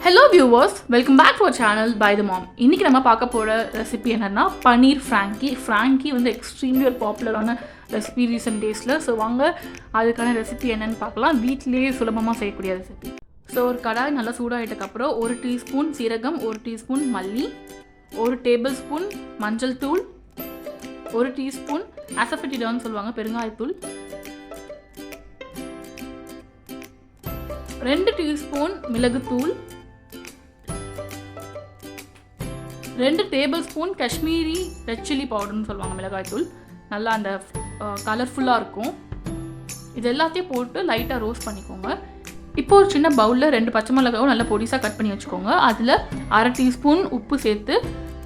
Hello viewers, welcome back to our channel by the mom. இன்னைக்கு நம்ம பார்க்க போற ரெசிபி என்னன்னா பனீர் Frankie வந்து எக்ஸ்ட்ரீம்லி ஒரு பாப்புலரான ரெசிபி ரீசன்ட் டேஸ்ல. ஸோ வாங்க அதுக்கான ரெசிபி என்னன்னு பார்க்கலாம். வீட்டிலேயே சுலபமாக செய்யக்கூடிய ரெசிபி. ஸோ ஒரு கடாய் நல்லா சூடாகிட்டதுக்கப்புறம் 1 டீஸ்பூன் சீரகம், 1 டீஸ்பூன் மல்லி, 1 டேபிள் ஸ்பூன் மஞ்சள் தூள், 1 டீஸ்பூன் அசஃபெட்டிடான்னு சொல்லுவாங்க பெருங்காயத்தூள், 2 டீஸ்பூன் மிளகுத்தூள், 2 tablespoon Kashmiri red chilli பவுடர்னு சொல்லுவாங்க மிளகாய்த்தூள். நல்லா அந்த கலர்ஃபுல்லாக இருக்கும். இது எல்லாத்தையும் போட்டு லைட்டாக ரோஸ்ட் பண்ணிக்கோங்க. இப்போ ஒரு சின்ன பவுலில் 2 பச்சை மிளகாவும் நல்லா பொடிசாக கட் பண்ணி வச்சுக்கோங்க. அதில் 1/2 டீஸ்பூன் உப்பு சேர்த்து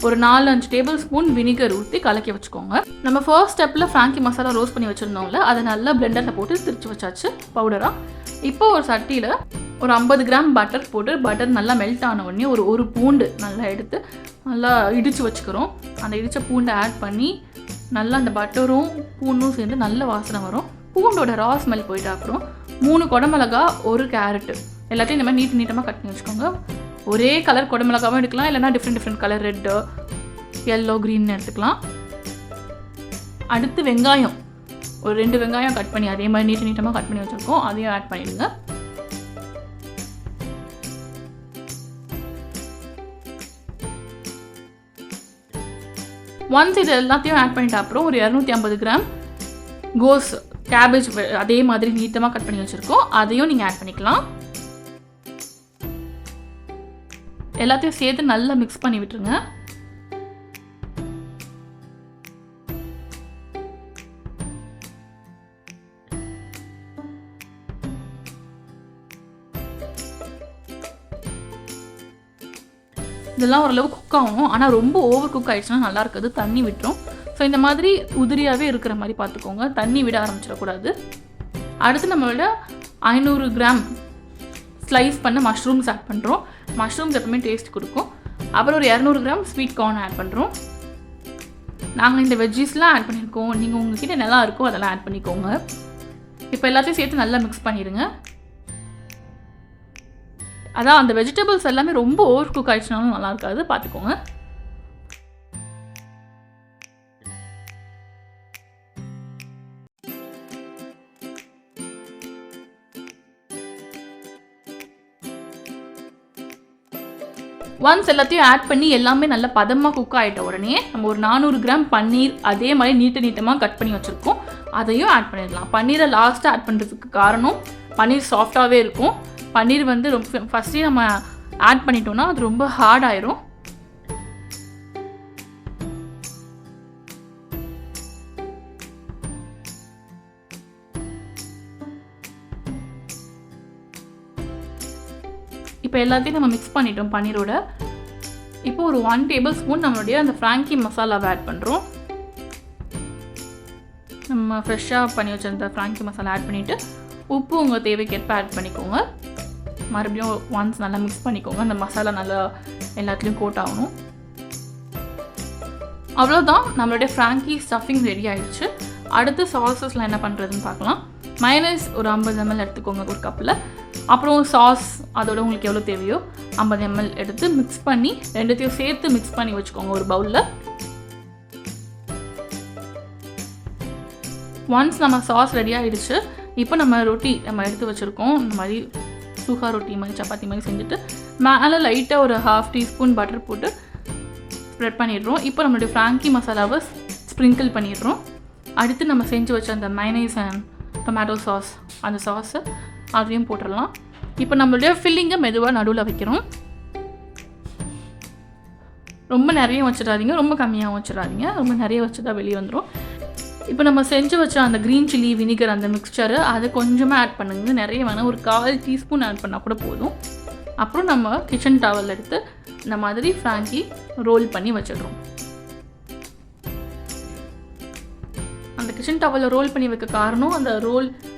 ஒரு 4-5 டேபிள் ஸ்பூன் வினிகர் ஊற்றி கலக்கி வச்சுக்கோங்க. நம்ம ஃபர்ஸ்ட் ஸ்டெப்பில் ஃப்ராங்கி மசாலா ரோஸ்ட் பண்ணி வச்சுருந்தோம்ல, அதை நல்லா பிளெண்டரில் போட்டு திரிச்சு வச்சாச்சு பவுடராக. இப்போ ஒரு சட்டியில் ஒரு 50 கிராம் பட்டர் போட்டு பட்டர் நல்லா மெல்ட் ஆன உடனே ஒரு பூண்டு நல்லா எடுத்து நல்லா இடித்து வச்சுக்கிறோம். அந்த இடித்த பூண்டை ஆட் பண்ணி நல்லா அந்த பட்டரும் பூண்டும் சேர்ந்து நல்ல வாசனை வரும். பூண்டோட ரா ஸ்மெல் போயிட்டு அப்புறம் 3 குடமிளகா, 1 கேரட்டு எல்லாத்தையும் இந்த மாதிரி நீட்டமாக கட் பண்ணி வச்சுக்கோங்க. ஒரே கலர் குடமிளகாவும் எடுக்கலாம், இல்லைனா different colour red, yellow, green எடுத்துக்கலாம். அடுத்து வெங்காயம், ஒரு 2 வெங்காயம் கட் பண்ணி அதே மாதிரி நீட்டமாக கட் பண்ணி வச்சுருக்கோம், அதையும் ஆட் பண்ணிவிடுங்க. ஒன்ஸ் இது எல்லாத்தையும் ஆட் பண்ணிட்ட அப்புறம் ஒரு 250 கிராம் கேபேஜ் அதே மாதிரி நீட்டமாக கட் பண்ணி வச்சுருக்கோம், அதையும் நீங்கள் ஆட் பண்ணிக்கலாம். எல்லாத்தையும் சேர்த்து நல்லா மிக்ஸ் பண்ணி விட்டுருங்க. இதெல்லாம் ஓரளவு குக் ஆகணும், ஆனால் ரொம்ப ஓவர் குக் ஆகிடுச்சுன்னா நல்லா இருக்காது, தண்ணி விட்டுரும். ஸோ இந்த மாதிரி உதிரியாகவே இருக்கிற மாதிரி பார்த்துக்கோங்க, தண்ணி விட ஆரம்பிச்சிடக்கூடாது. அடுத்து நம்மளோட 500 கிராம் ஸ்லைஸ் பண்ண மஷ்ரூம்ஸ் ஆட் பண்ணுறோம். மஷ்ரூம்ஸ் எப்பவுமே டேஸ்ட் கொடுக்கும். அப்புறம் ஒரு 200 கிராம் ஸ்வீட் கார்ன் ஆட் பண்ணுறோம். நாங்கள் இந்த வெஜ்ஜீஸ்லாம் ஆட் பண்ணியிருக்கோம், நீங்கள் உங்ககிட்ட நல்லா இருக்கோ அதெல்லாம் ஆட் பண்ணிக்கோங்க. இப்போ எல்லாத்தையும் சேர்த்து நல்லா மிக்ஸ் பண்ணிடுங்க. அதான் அந்த வெஜிடபிள்ஸ் எல்லாமே ரொம்ப ஓவர் குக் ஆகிடுச்சுனாலும் நல்லா இருக்காது, பார்த்துக்கோங்க. ஒன்ஸ் எல்லாத்தையும் ஆட் பண்ணி எல்லாமே நல்லா பதமாக குக் ஆகிட்ட உடனே நம்ம ஒரு 400 கிராம் பன்னீர் அதே மாதிரி நீட்டமாக கட் பண்ணி வச்சுருக்கோம், அதையும் ஆட் பண்ணிடலாம். பன்னீரை லாஸ்ட்டாக ஆட் பண்ணுறதுக்கு காரணம் பன்னீர் சாஃப்டாகவே இருக்கும். பன்னீர் வந்து ரொம்ப ஃபஸ்ட்டே நம்ம ஆட் பண்ணிட்டோம்னா அது ரொம்ப ஹார்ட் ஆயிரும். இப்போ எல்லாத்தையும் நம்ம மிக்ஸ் பண்ணிட்டோம் பன்னீரோட. இப்போ ஒரு 1 டேபிள் ஸ்பூன் நம்மளுடைய அந்த ஃப்ராங்கி மசாலாவை ஆட் பண்ணுறோம். நம்ம ஃப்ரெஷ்ஷாக பண்ணி வச்சிருந்த ஃப்ராங்கி மசாலா ஆட் பண்ணிவிட்டு உப்பு உங்கள் தேவைக்கேற்ப ஆட் பண்ணிக்கோங்க. மறுபடியும் ஒன்ஸ் நல்லா மிக்ஸ் பண்ணிக்கோங்க. அந்த மசாலா நல்லா எல்லாத்துலேயும் கோட் ஆகணும். அவ்வளோதான், நம்மளுடைய ஃப்ராங்கி ஸ்டஃபிங் ரெடி ஆகிடுச்சு. அடுத்து சாஸஸ்லாம் என்ன பண்ணுறதுன்னு பார்க்கலாம். மயோனைஸ் ஒரு 50 ml எடுத்துக்கோங்க ஒரு கப்பில். அப்புறம் சாஸ் அதோட உங்களுக்கு எவ்வளோ தேவையோ 50 ml எடுத்து மிக்ஸ் பண்ணி ரெண்டுத்தையும் சேர்த்து மிக்ஸ் பண்ணி வச்சுக்கோங்க ஒரு பவுலில். ஒன்ஸ் நம்ம சாஸ் ரெடி ஆகிடுச்சு. இப்போ நம்ம ரொட்டி நம்ம எடுத்து வச்சுருக்கோம், இந்த மாதிரி சுகா ரொட்டி மாதிரி சப்பாத்தி மாதிரி செஞ்சுட்டு மேலே லைட்டாக ஒரு 1/2 டீஸ்பூன் பட்டர் போட்டு ஸ்ப்ரெட் பண்ணிடுறோம். இப்போ நம்மளுடைய ஃப்ராங்கி மசாலாவை ஸ்ப்ரிங்கிள் பண்ணிடுறோம். அடுத்து நம்ம செஞ்சு வச்ச அந்த மைனேஸ் அண்ட் டொமேட்டோ சாஸ், அந்த சாஸை அதையும் போட்டுடலாம். இப்போ நம்மளுடைய ஃபில்லிங்கை மெதுவாக நடுவில் வைக்கிறோம். ரொம்ப நிறைய வச்சிடாதீங்க, ரொம்ப கம்மியாகவும் வச்சிடாதீங்க, ரொம்ப நிறைய வச்சுட்டா வெளியே வந்துடும். இப்போ நம்ம செஞ்சு வச்ச அந்த க்ரீன் சில்லி வினிகர் அந்த மிக்சரை அதை கொஞ்சமாக ஆட் பண்ணுங்க, நிறைய வேணால் ஒரு 1/4 டீஸ்பூன் ஆட் பண்ணால் கூட போதும். அப்புறம் நம்ம கிச்சன் டவல் எடுத்து இந்த மாதிரி ஃப்ராங்கி ரோல் பண்ணி வச்சிடுறோம். அந்த கிச்சன் டவலில் ரோல் பண்ணி வைக்க காரணம் அந்த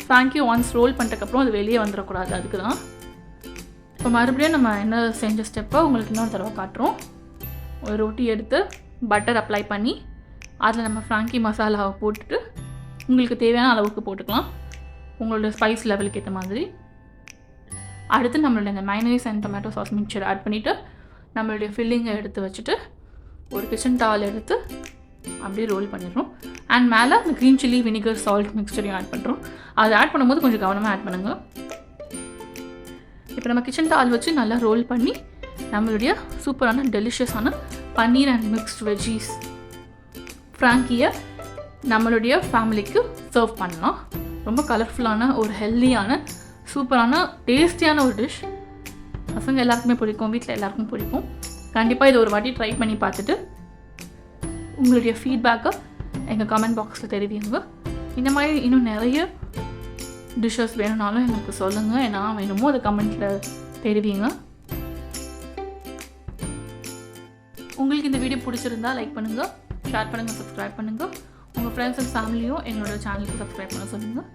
ஃப்ராங்கி ஒன்ஸ் ரோல் பண்ணிட்டதுக்கப்புறம் அது வெளியே வந்துடக்கூடாது, அதுக்கு தான். இப்போ மறுபடியும் நம்ம என்ன செஞ்ச ஸ்டெப்பை உங்களுக்கு இன்னொரு தடவை காட்டுறோம். ஒரு ரொட்டி எடுத்து பட்டர் அப்ளை பண்ணி அதில் நம்ம ஃப்ராங்கி மசாலாவை போட்டுட்டு உங்களுக்கு தேவையான அளவுக்கு போட்டுக்கலாம், உங்களோட ஸ்பைஸ் லெவலுக்கு ஏற்ற மாதிரி. அடுத்து நம்மளுடைய இந்த mayonnaise and tomato sauce mixture add பண்ணிவிட்டு நம்மளுடைய ஃபில்லிங்கை எடுத்து வச்சுட்டு ஒரு கிச்சன் டவல் எடுத்து அப்படியே ரோல் பண்ணிடுறோம். அண்ட் மேலே அந்த க்ரீன் சில்லி வினிகர் சால்ட் மிக்சரையும் ஆட் பண்ணுறோம். அதை ஆட் பண்ணும்போது கொஞ்சம் கவனமாக ஆட் பண்ணுங்க. இப்போ நம்ம கிச்சன் டவல் வச்சு நல்லா ரோல் பண்ணி நம்மளுடைய சூப்பரான டெலிஷியஸான பன்னீர் அண்ட் மிக்ஸ்ட் வெஜ்ஜீஸ் ஃப்ராங்கியை நம்மளுடைய ஃபேமிலிக்கு சர்வ் பண்ணலாம். ரொம்ப கலர்ஃபுல்லான ஒரு ஹெல்த்தியான சூப்பரான டேஸ்டியான ஒரு டிஷ். பசங்க எல்லாருக்குமே பிடிக்கும், வீட்டில் எல்லாருக்கும் பிடிக்கும். கண்டிப்பாக இதை ஒரு வாட்டி ட்ரை பண்ணி பார்த்துட்டு உங்களுடைய ஃபீட்பேக்கை எங்கள் கமெண்ட் பாக்ஸில் தெரிவிங்க. இந்த மாதிரி இன்னும் நிறைய டிஷ்ஷஸ் வேணும்னாலும் எனக்கு சொல்லுங்கள். என்ன வேணுமோ அதை கமெண்ட்டில் தெரிவிங்க. உங்களுக்கு இந்த வீடியோ பிடிச்சிருந்தா லைக் பண்ணுங்கள், ஷேர் பண்ணுங்கள், சப்ஸ்கிரைப் பண்ணுங்கள். உங்கள் ஃப்ரெண்ட்ஸ் அண்ட் ஃபேமிலியும் எங்களோட சேனலுக்கு சப்ஸ்கிரைப் பண்ண சொல்லுங்கள்.